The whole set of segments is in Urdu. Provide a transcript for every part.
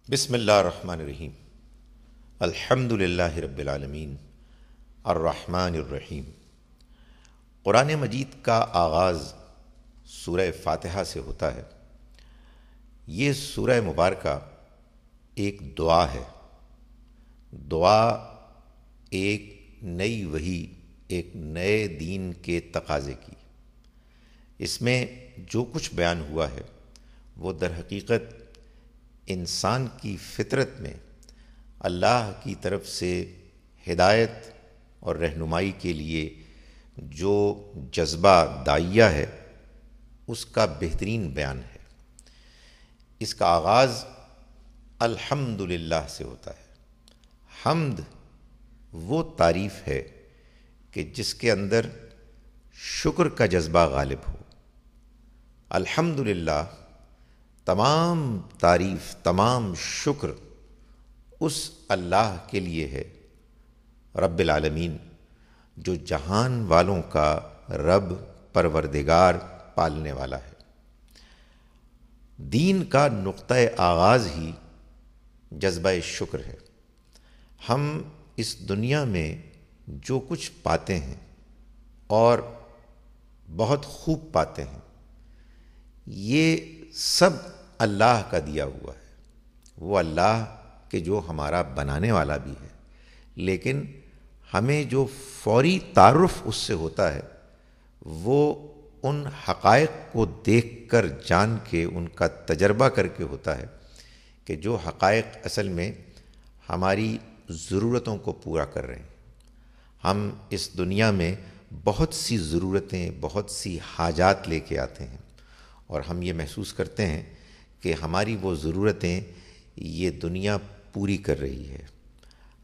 بسم اللہ الرحمن الرحیم۔ الحمد للہ رب العالمین الرحمن الرحیم۔ قرآن مجید کا آغاز سورہ فاتحہ سے ہوتا ہے۔ یہ سورہ مبارکہ ایک دعا ہے۔ دعا ایک نئی وحی، ایک نئے دین کے تقاضے کی۔ اس میں جو کچھ بیان ہوا ہے وہ در حقیقت انسان کی فطرت میں اللہ کی طرف سے ہدایت اور رہنمائی کے لیے جو جذبہ داعیہ ہے اس کا بہترین بیان ہے۔ اس کا آغاز الحمدللہ سے ہوتا ہے۔ حمد وہ تعریف ہے کہ جس کے اندر شکر کا جذبہ غالب ہو۔ الحمدللہ تمام تعریف، تمام شکر اس اللہ کے لیے ہے، رب العالمین، جو جہان والوں کا رب، پروردگار، پالنے والا ہے۔ دین کا نقطہ آغاز ہی جذبہ شکر ہے۔ ہم اس دنیا میں جو کچھ پاتے ہیں اور بہت خوب پاتے ہیں، یہ سب اللہ کا دیا ہوا ہے۔ وہ اللہ کہ جو ہمارا بنانے والا بھی ہے، لیکن ہمیں جو فوری تعارف اس سے ہوتا ہے وہ ان حقائق کو دیکھ کر، جان کے، ان کا تجربہ کر کے ہوتا ہے کہ جو حقائق اصل میں ہماری ضرورتوں کو پورا کر رہے ہیں۔ ہم اس دنیا میں بہت سی ضرورتیں، بہت سی حاجات لے کے آتے ہیں، اور ہم یہ محسوس کرتے ہیں کہ ہماری وہ ضرورتیں یہ دنیا پوری کر رہی ہے۔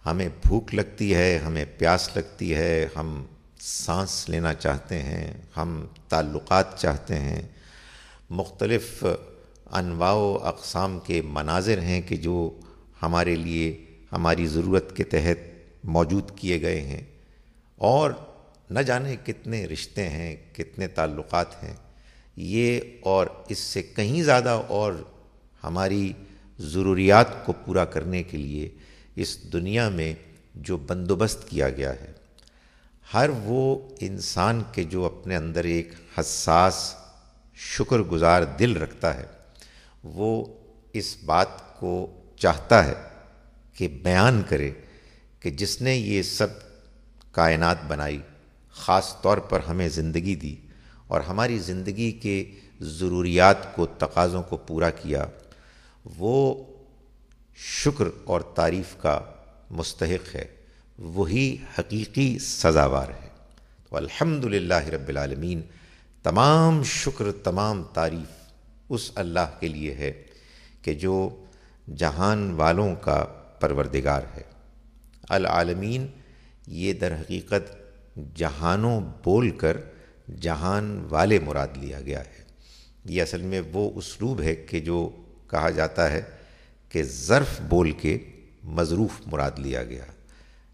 ہمیں بھوک لگتی ہے، ہمیں پیاس لگتی ہے، ہم سانس لینا چاہتے ہیں، ہم تعلقات چاہتے ہیں، مختلف انواع و اقسام کے مناظر ہیں کہ جو ہمارے لیے ہماری ضرورت کے تحت موجود کیے گئے ہیں، اور نہ جانے کتنے رشتے ہیں، کتنے تعلقات ہیں۔ یہ اور اس سے کہیں زیادہ اور ہماری ضروریات کو پورا کرنے کے لیے اس دنیا میں جو بندوبست کیا گیا ہے، ہر وہ انسان کے جو اپنے اندر ایک حساس شکر گزار دل رکھتا ہے، وہ اس بات کو چاہتا ہے کہ بیان کرے کہ جس نے یہ سب کائنات بنائی، خاص طور پر ہمیں زندگی دی اور ہماری زندگی کے ضروریات کو، تقاضوں کو پورا کیا، وہ شکر اور تعریف کا مستحق ہے، وہی حقیقی سزاوار ہے۔ تو الحمدللہ رب العالمین، تمام شکر، تمام تعریف اس اللہ کے لیے ہے کہ جو جہان والوں کا پروردگار ہے۔ العالمین یہ در حقیقت جہانوں بول کر جہان والے مراد لیا گیا ہے۔ یہ اصل میں وہ اسلوب ہے کہ جو کہا جاتا ہے کہ ظرف بول کے مظروف مراد لیا گیا۔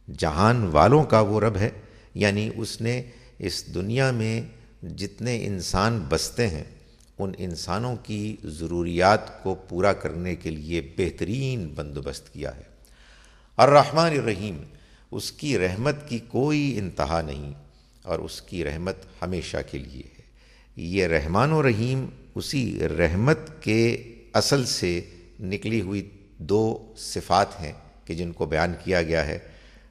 جہان والوں کا وہ رب ہے، یعنی اس نے اس دنیا میں جتنے انسان بستے ہیں ان انسانوں کی ضروریات کو پورا کرنے کے لیے بہترین بندوبست کیا ہے۔ الرحمن الرحیم، اس کی رحمت کی کوئی انتہا نہیں، اور اس کی رحمت ہمیشہ کے لیے ہے۔ یہ رحمان و رحیم اسی رحمت کے اصل سے نکلی ہوئی دو صفات ہیں کہ جن کو بیان کیا گیا ہے۔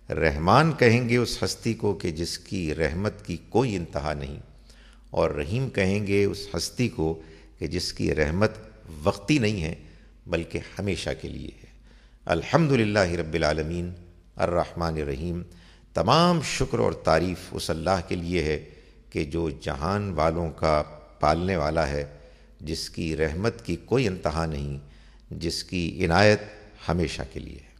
رحمان کہیں گے اس ہستی کو کہ جس کی رحمت کی کوئی انتہا نہیں، اور رحیم کہیں گے اس ہستی کو کہ جس کی رحمت وقتی نہیں ہے بلکہ ہمیشہ کے لیے ہے۔ الحمدللہ رب العالمین الرحمن الرحیم، تمام شکر اور تعریف اس اللہ کے لیے ہے کہ جو جہان والوں کا پالنے والا ہے، جس کی رحمت کی کوئی انتہا نہیں، جس کی عنایت ہمیشہ کے لیے ہے۔